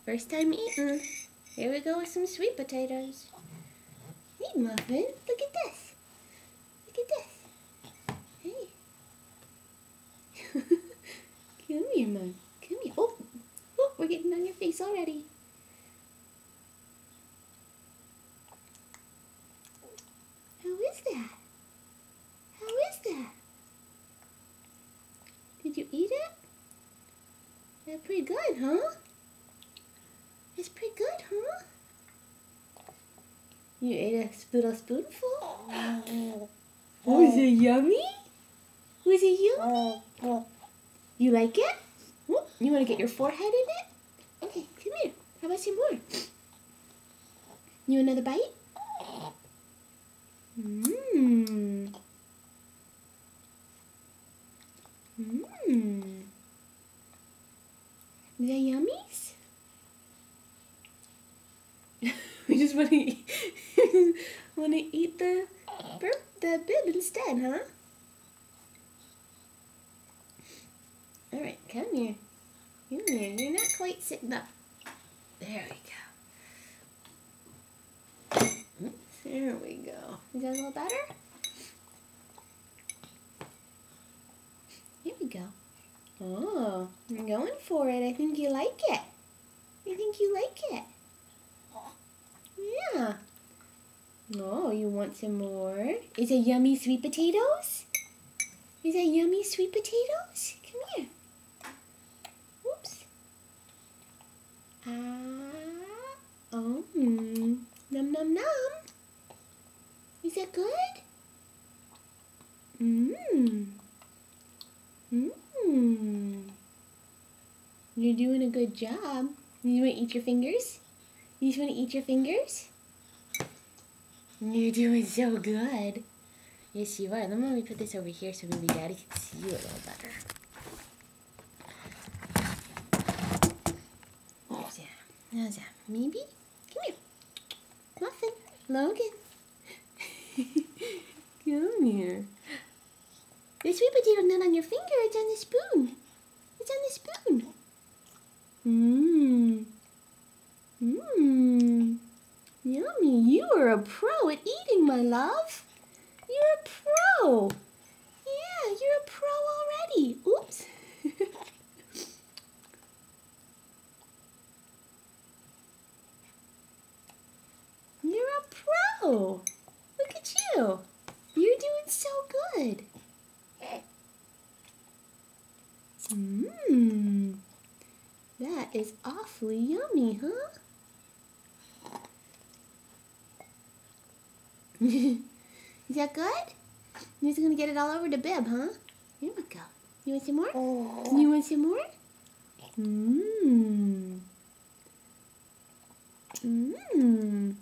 First time eating. Here we go with some sweet potatoes. Hey, Muffin, look at this. Look at this. Hey. Come here, Mum. Come here. Oh, we're getting on your face already. How is that? How is that? Did you eat it? That's pretty good, huh? It's pretty good, huh? You ate a little spoonful? Was it yummy? Was it yummy? You like it? You want to get your forehead in it? Okay, come here. How about some more? You another bite? Mmm. Mmm. Is that yummies? We just want to eat, the bib instead, huh? All right, come here. Come here. You're not quite sitting up. There we go. There we go. Is that a little better? Here we go. Oh, you're going for it. I think you like it. I think you like it. Yeah. Oh, you want some more? Is it yummy sweet potatoes? Is that yummy sweet potatoes? Come here. Oops. Oh, Num num num. Is that good? Mmm. Mmm. You're doing a good job. You want to eat your fingers? You just want to eat your fingers? You're doing so good. Yes, you are. Let me put this over here so maybe Daddy can see you a little better. How's that? Maybe? Come here. Muffin. Logan. Come here. The sweet potato not on your finger. It's on the spoon. It's on the spoon. Mmm. Mmm. Yummy. You are a pro at eating, my love. You're a pro. Yeah, you're a pro already. Oops. You're a pro. Look at you. You're doing so good. Mmm. That is awfully yummy, huh? Is that good? You're just gonna get it all over the bib, huh? Here we go. You want some more? You want some more? Mmm. Mmm.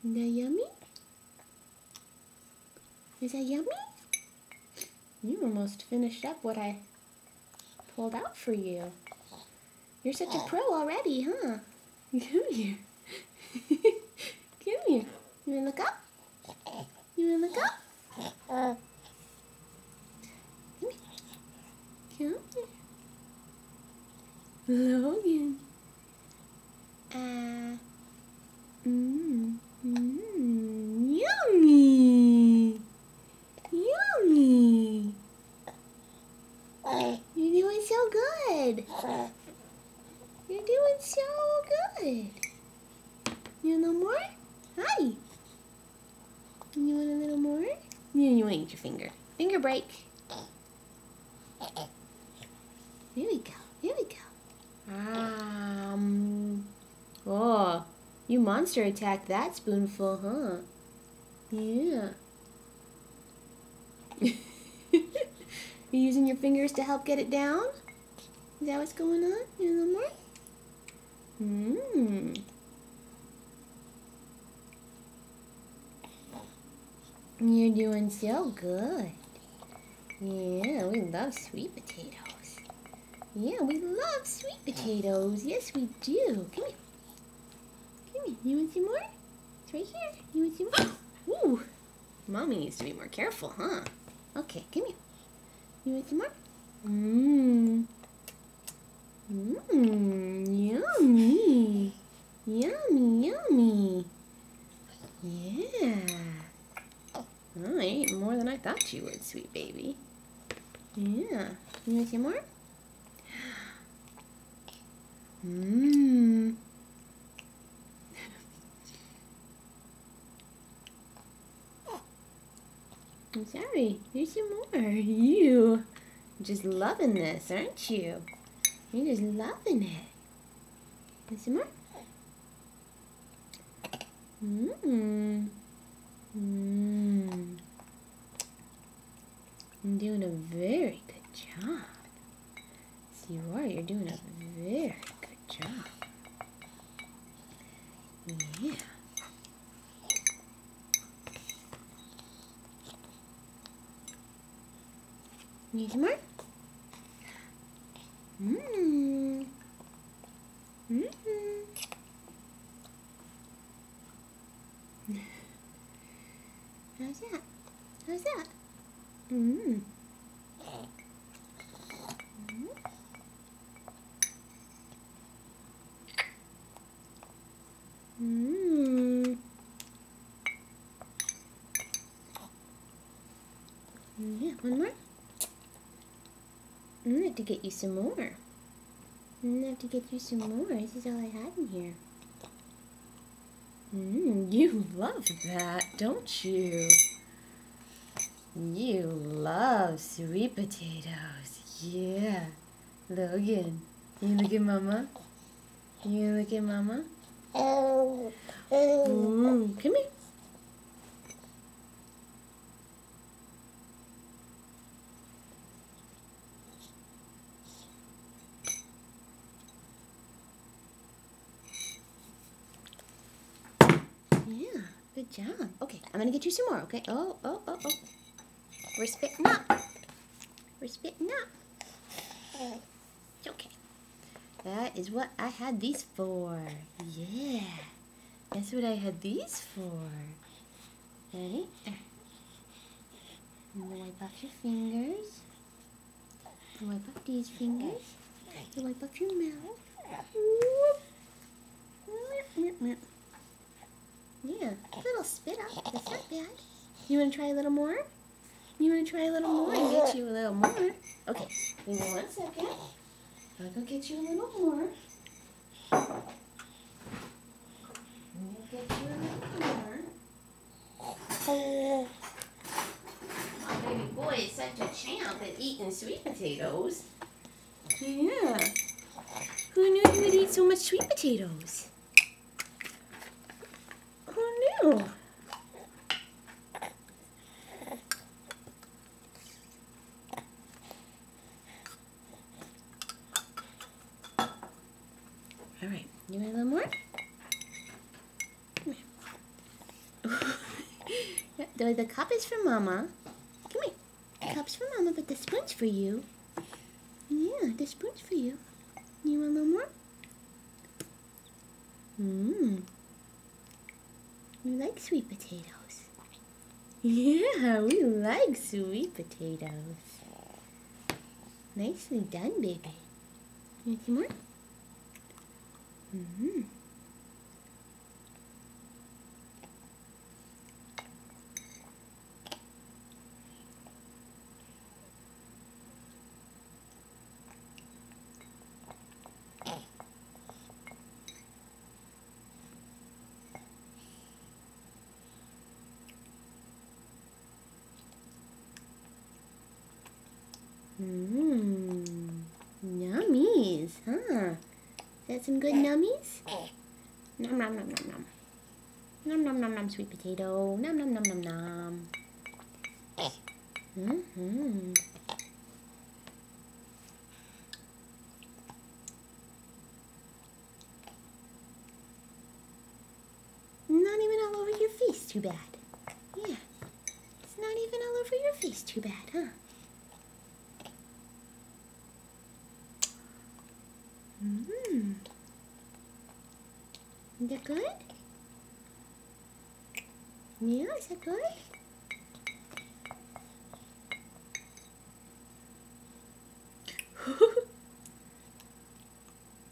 Is that yummy? Is that yummy? You almost finished up what I pulled out for you. You're such a pro already, huh? Come here. Come here. You wanna look up? You wanna look up? Come here. Come here. Logan. Yummy. Yummy. You're doing so good. You're doing so good. You want a little more? Hi. You want a little more? Yeah, you want to eat your finger. Finger break. Here we go. Here we go. Oh, you monster attacked that spoonful, huh? Yeah. You using your fingers to help get it down? Is that what's going on? You want a little more? Mmm. You're doing so good. Yeah, we love sweet potatoes. Yeah, we love sweet potatoes. Yes, we do. Come here. Come here. You want some more? It's right here. You want some more? Ooh. Mommy needs to be more careful, huh? Okay, come here. You want some more? Mmm. Mmm, yummy. Yummy, yummy. Yeah. Oh, I ate more than I thought you would, sweet baby. Yeah. You want some more? Mmm. I'm sorry. Here's some more. You just loving this, aren't you? You're just loving it. Want some more? Mmm. Mmm. I'm doing a very good job. Yes, you are. You're doing a very good job. Yeah. Need some more? Mmm. Mmm. How's that? How's that? Mmm. Mmm. Yeah, one more. I'm gonna have to get you some more. I'm gonna have to get you some more. This is all I had in here. You love that, don't you? You love sweet potatoes. Yeah. Logan, you look at Mama? You look at Mama? Come here. Yeah, good job. Okay, I'm gonna get you some more, okay? Oh. We're spitting up. We're spitting up. It's okay. That is what I had these for. Yeah. That's what I had these for. Ready? And wipe off your fingers. And wipe off these fingers. And wipe off your mouth. Yeah, a little spit up. That's not bad. You want to try a little more? You want to try a little more? I'll get you a little more. Okay, give me 1 second. I'll go get you a little more. I'll get you a little more. My baby boy is such a champ at eating sweet potatoes. Yeah. Who knew you would eat so much sweet potatoes? Who knew? All right, you want a little more? Come here. The cup is for Mama. Come here. The cup's for Mama, but the spoon's for you. Yeah, the spoon's for you. You want a little more? You like sweet potatoes. Yeah, we like sweet potatoes. Nicely done, baby. You want some more? Nummies, huh? Is that some good nummies? Nom nom nom nom nom. Nom nom nom nom, sweet potato. Nom nom nom nom nom. Not even all over your face, too bad. Yeah. It's not even all over your face, too bad, huh? Is that good? Yeah, is that good?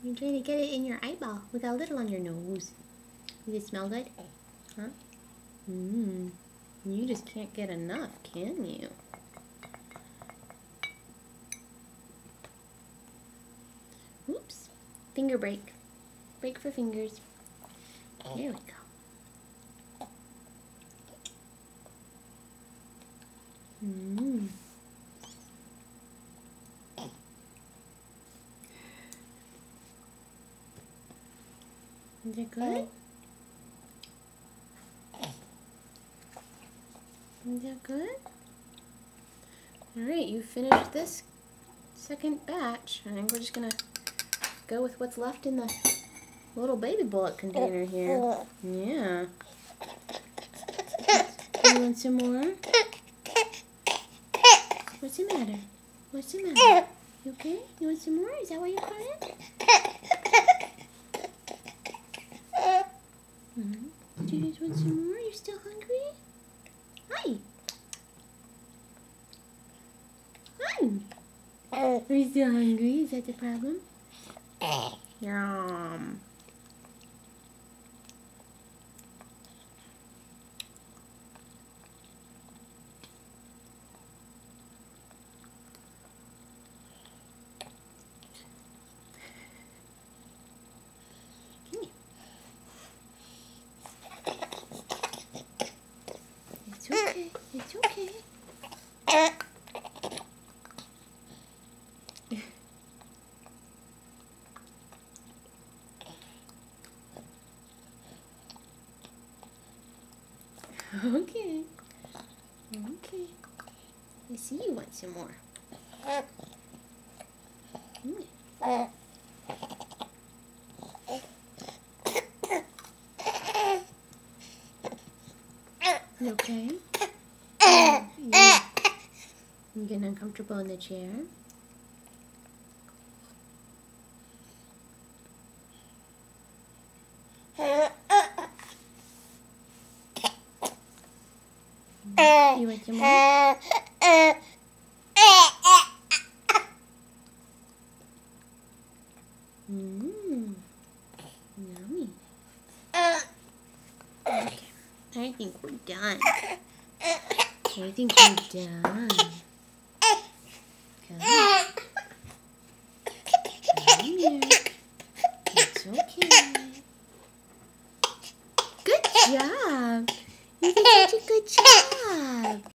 You're trying to get it in your eyeball. We got a little on your nose. Does it smell good? Huh? Mmm. You just can't get enough, can you? Oops. Finger break. Break for fingers. There we go. Mmm. Is it good? Is that good? Alright, you finished this second batch. I think we're just gonna go with what's left in the little baby bullet container here. Yeah. You want some more? What's the matter? What's the matter? You okay? You want some more? Is that why you're crying? Do you guys want some more? You're still hungry? Hi. Hi. Are you still hungry? Is that the problem? Yum. It's okay. It's okay. Okay. Okay. I see you want some more. You okay? You getting uncomfortable in the chair? You want some more? Yummy. Okay, I think we're done. I think we're done.